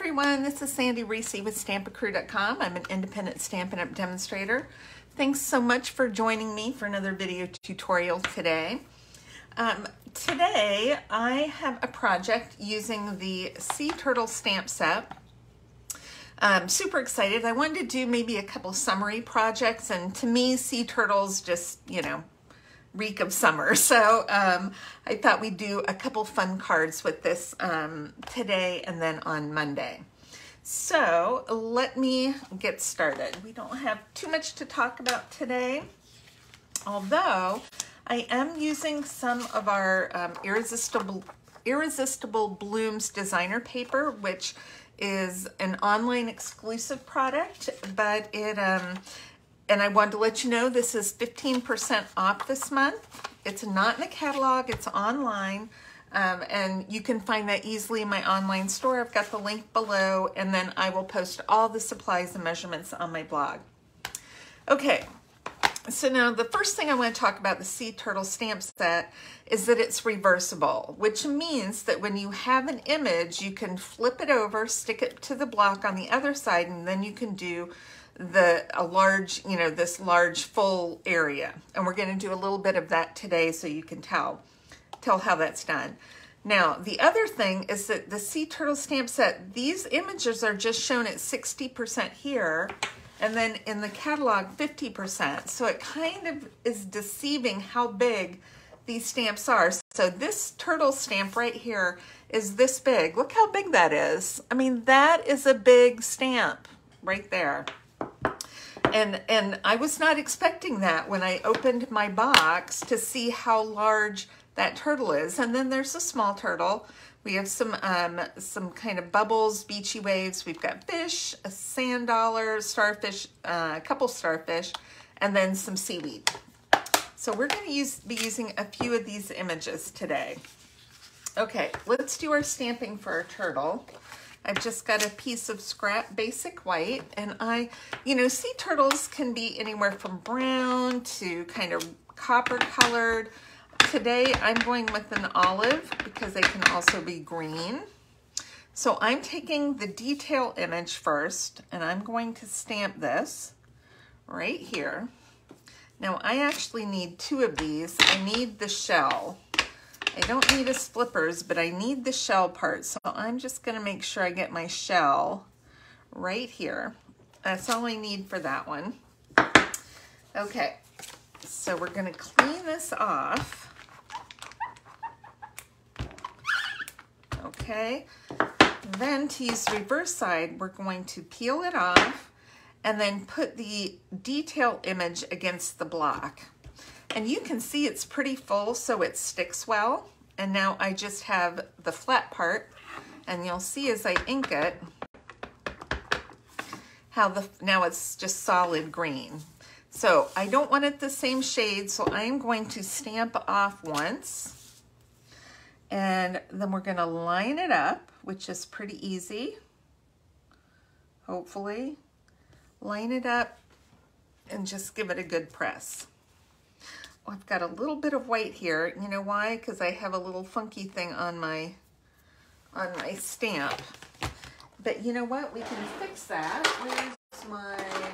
everyone, this is Sandy Reese with Stampacrew.com. I'm an independent Stampin' Up! Demonstrator. Thanks so much for joining me for another video tutorial today. Today I have a project using the Sea Turtle stamp set. I'm super excited. I wanted to do maybe a couple summary projects, and to me sea turtles just, reek of summer. So I thought we'd do a couple fun cards with this today and then on Monday. So let me get started. We don't have too much to talk about today, although I am using some of our Irresistible Blooms designer paper, which is an online exclusive product, but it and I wanted to let you know this is 15% off this month. It's not in the catalog, it's online, and you can find that easily in my online store. I've got the link below, and then I will post all the supplies and measurements on my blog. Okay, so now the first thing I want to talk about the Sea Turtle stamp set is that it's reversible, which means that when you have an image, you can flip it over, stick it to the block on the other side, and then you can do this large full area. And we're going to do a little bit of that today so you can tell how that's done. Now, the other thing is that the Sea Turtle stamp set, these images are just shown at 60% here, and then in the catalog 50%. So it kind of is deceiving how big these stamps are. So this turtle stamp right here is this big. Look how big that is. I mean, that is a big stamp right there. And I was not expecting that when I opened my box to see how large that turtle is. And then there's a small turtle. We have some kind of bubbles, beachy waves. We've got fish, a sand dollar, starfish, a couple starfish, and then some seaweed. So we're going to be using a few of these images today. Okay, let's do our stamping for our turtle. I've just got a piece of scrap basic white, and sea turtles can be anywhere from brown to kind of copper colored. Today I'm going with an olive because they can also be green. So I'm taking the detail image first, and I'm going to stamp this right here. Now I actually need two of these. I need the shell. I don't need a flippers, but I need the shell part. So I'm just going to make sure I get my shell right here. That's all I need for that one. Okay, so we're going to clean this off. Okay, then to use the reverse side, we're going to peel it off and then put the detail image against the block. And you can see it's pretty full, so it sticks well. And now I just have the flat part, and you'll see as I ink it, how now it's just solid green. So I don't want it the same shade, so I'm going to stamp off once. And then we're gonna line it up, which is pretty easy, hopefully. Line it up and just give it a good press. I've got a little bit of white here. You know why? Because I have a little funky thing on my stamp. But you know what? We can fix that.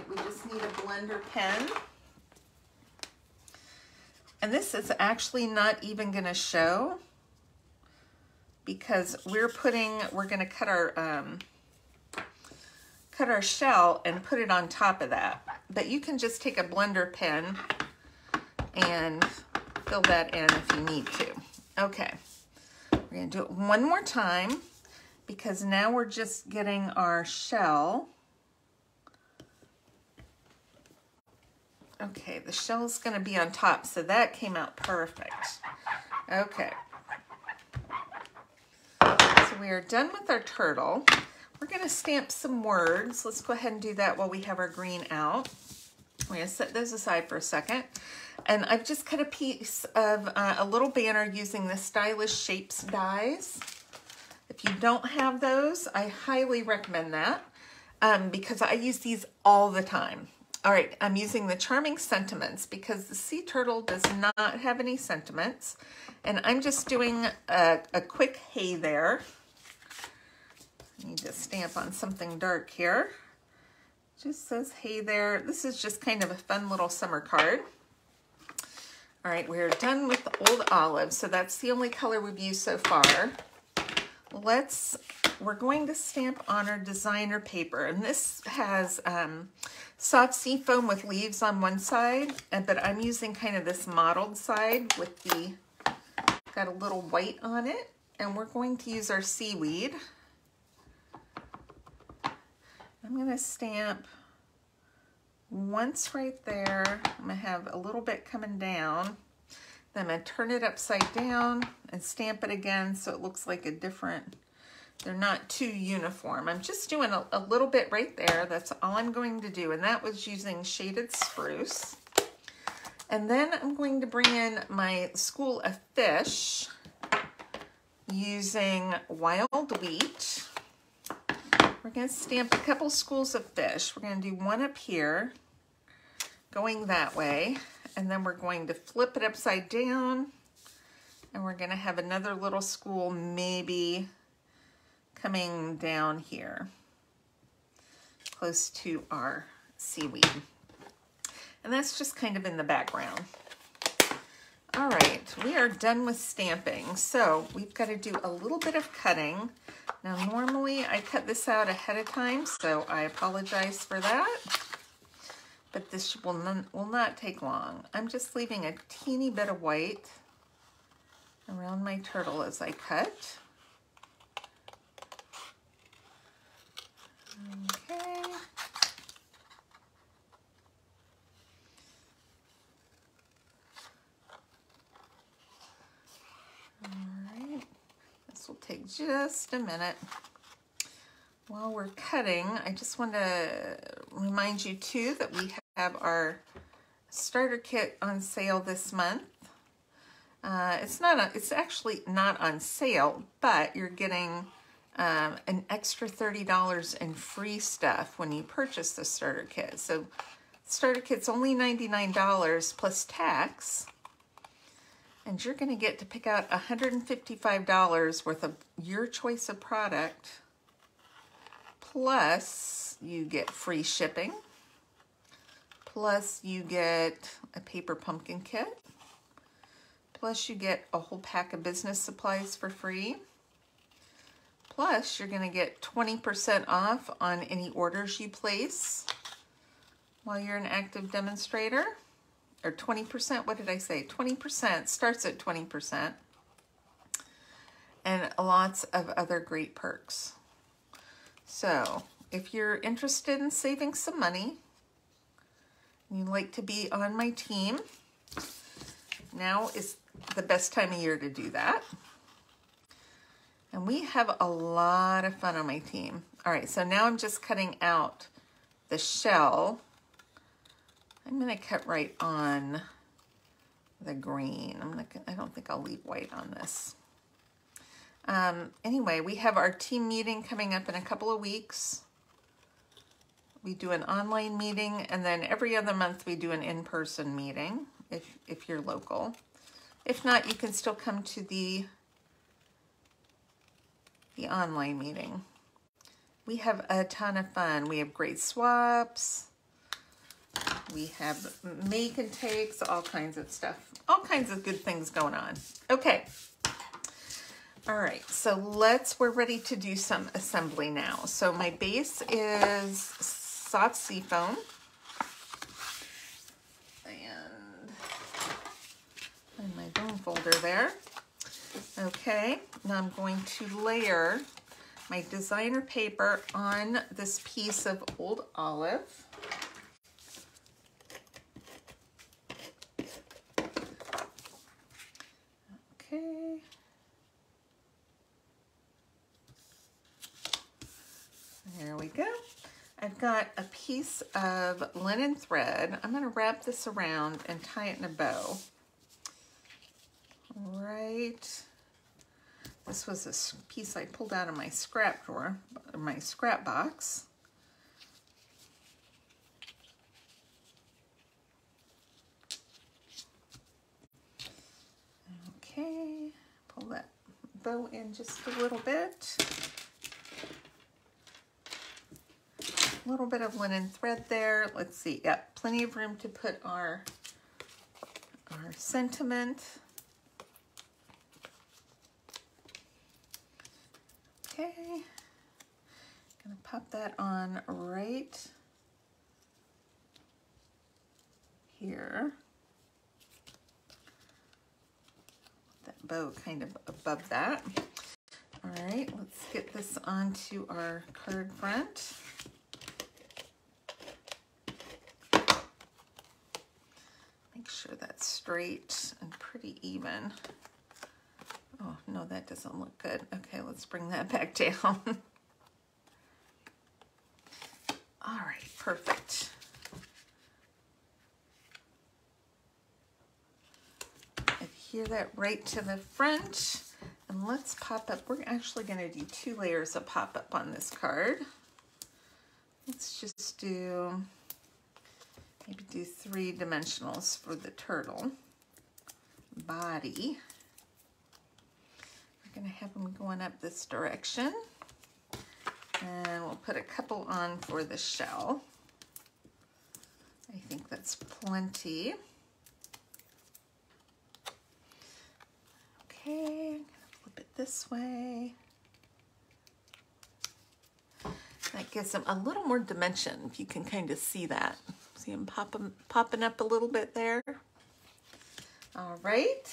We just need a blender pen. And this is actually not even going to show because we're going to cut our shell and put it on top of that. But you can just take a blender pen and fill that in if you need to. Okay, we're gonna do it one more time because now we're just getting our shell. Okay, the shell's gonna be on top, so that came out perfect. Okay, so we are done with our turtle. We're gonna stamp some words. Let's go ahead and do that while we have our green out. We're gonna set those aside for a second. And I've just cut a piece of a little banner using the Stylish Shapes dies. If you don't have those, I highly recommend that because I use these all the time. All right, I'm using the Charming Sentiments because the sea turtle does not have any sentiments. And I'm just doing a quick hey there. Need to stamp on something dark here. Just says, hey there. This is just kind of a fun little summer card. All right, we're done with the Old Olive. So that's the only color we've used so far. We're going to stamp on our designer paper. And this has soft sea foam with leaves on one side, but I'm using kind of this mottled side with got a little white on it. And we're going to use our seaweed. I'm going to stamp once right there. I'm going to have a little bit coming down. Then I'm going to turn it upside down and stamp it again so it looks like a different, they're not too uniform. I'm just doing a little bit right there. That's all I'm going to do. And that was using Shaded Spruce. And then I'm going to bring in my School of Fish using Wild Wheat. We're going to stamp a couple schools of fish. We're going to do one up here, going that way, and then we're going to flip it upside down, and we're going to have another little school maybe coming down here, close to our seaweed. And that's just kind of in the background. All right, we are done with stamping. So we've got to do a little bit of cutting. Now, normally I cut this out ahead of time, so I apologize for that. But this will not take long. I'm just leaving a teeny bit of white around my turtle as I cut. Okay. This will take just a minute. While we're cutting, I just want to remind you too that we have our starter kit on sale this month. It's actually not on sale, but you're getting an extra $30 in free stuff when you purchase the starter kit. So starter kit's only $99 plus tax. And you're going to get to pick out $155 worth of your choice of product. Plus, you get free shipping. Plus, you get a paper pumpkin kit. Plus, you get a whole pack of business supplies for free. Plus, you're going to get 20% off on any orders you place while you're an active demonstrator. Or 20%, what did I say? 20%, starts at 20%. And lots of other great perks. So, if you're interested in saving some money, and you'd like to be on my team, now is the best time of year to do that. And we have a lot of fun on my team. All right, so now I'm just cutting out the shell. I'm going to cut right on the green. I don't think I'll leave white on this. Anyway, we have our team meeting coming up in a couple of weeks. We do an online meeting, and then every other month we do an in-person meeting if you're local. If not, you can still come to the online meeting. We have a ton of fun. We have great swaps. We have make and takes, all kinds of stuff. All kinds of good things going on. Okay. All right, so we're ready to do some assembly now. So my base is soft sea foam. And my bone folder there. Okay, now I'm going to layer my designer paper on this piece of Old Olive. Okay. There we go. I've got a piece of linen thread. I'm going to wrap this around and tie it in a bow. Right. This was a piece I pulled out of my scrap drawer, my scrap box. Okay, pull that bow in just a little bit. little bit of linen thread there. Let's see, yep, plenty of room to put our sentiment. Okay, gonna pop that on right here. That bow kind of above that. All right, let's get this onto our card front. Make sure that's straight and pretty even. Oh, no, that doesn't look good. Okay, let's bring that back down. All right, perfect. Adhere that right to the front. And let's pop up. We're actually going to do 2 layers of pop-up on this card. Let's just do, maybe do 3 dimensionals for the turtle body. We're going to have them going up this direction. And we'll put a couple on for the shell. I think that's plenty. Okay, flip it this way. That gives them a little more dimension, if you can kind of see that. See them popping up a little bit there. All right,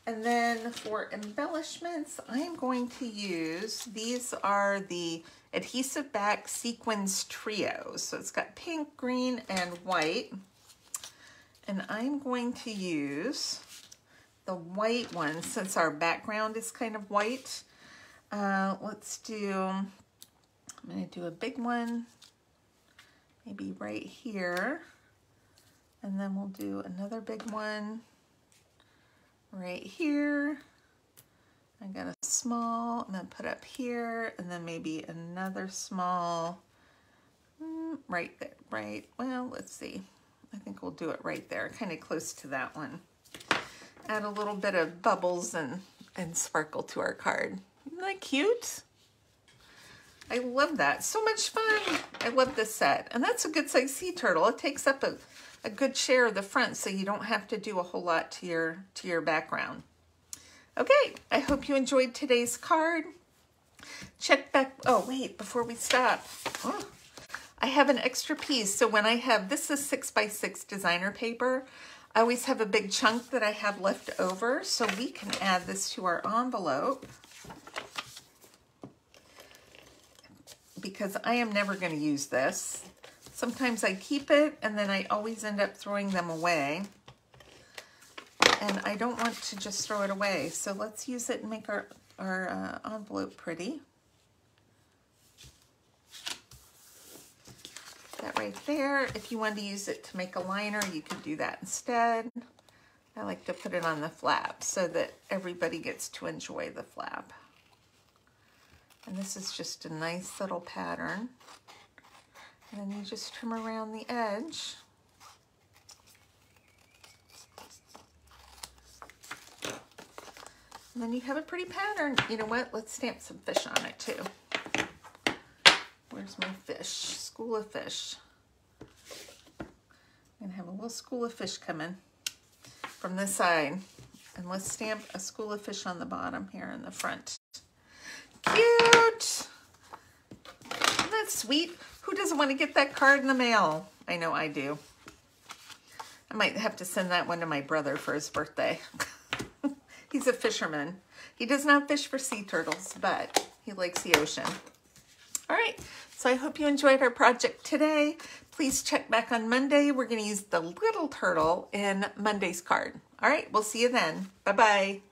and then for embellishments, I am going to use, these are the Adhesive Back Sequins Trio. So it's got pink, green, and white. And I'm going to use the white one, since our background is kind of white. Let's do, I'm going to do a big one, maybe right here. And then we'll do another big one right here. I got a small, and then put up here, and then maybe another small right there, right? Well, let's see. I think we'll do it right there, kind of close to that one. Add a little bit of bubbles and sparkle to our card. Isn't that cute? I love that. So much fun. I love this set. And that's a good size sea turtle. It takes up a good share of the front, so you don't have to do a whole lot to your background. Okay, I hope you enjoyed today's card. Check back, oh wait, before we stop. Oh, I have an extra piece. So when I have, this is 6x6 designer paper. I always have a big chunk that I have left over, so we can add this to our envelope. Because I am never going to use this. Sometimes I keep it, and then I always end up throwing them away. And I don't want to just throw it away. So let's use it and make our envelope pretty. That right there. If you wanted to use it to make a liner, you could do that instead. I like to put it on the flap so that everybody gets to enjoy the flap. And this is just a nice little pattern. And then you just trim around the edge. And then you have a pretty pattern. You know what? Let's stamp some fish on it too. Where's my fish? School of fish. I'm gonna have a little school of fish coming from this side. And let's stamp a school of fish on the bottom here in the front. Cute! Isn't that sweet? Who doesn't want to get that card in the mail? I know I do. I might have to send that one to my brother for his birthday. He's a fisherman. He does not fish for sea turtles, but he likes the ocean. All right, so I hope you enjoyed our project today. Please check back on Monday. We're going to use the little turtle in Monday's card. All right, we'll see you then. Bye-bye.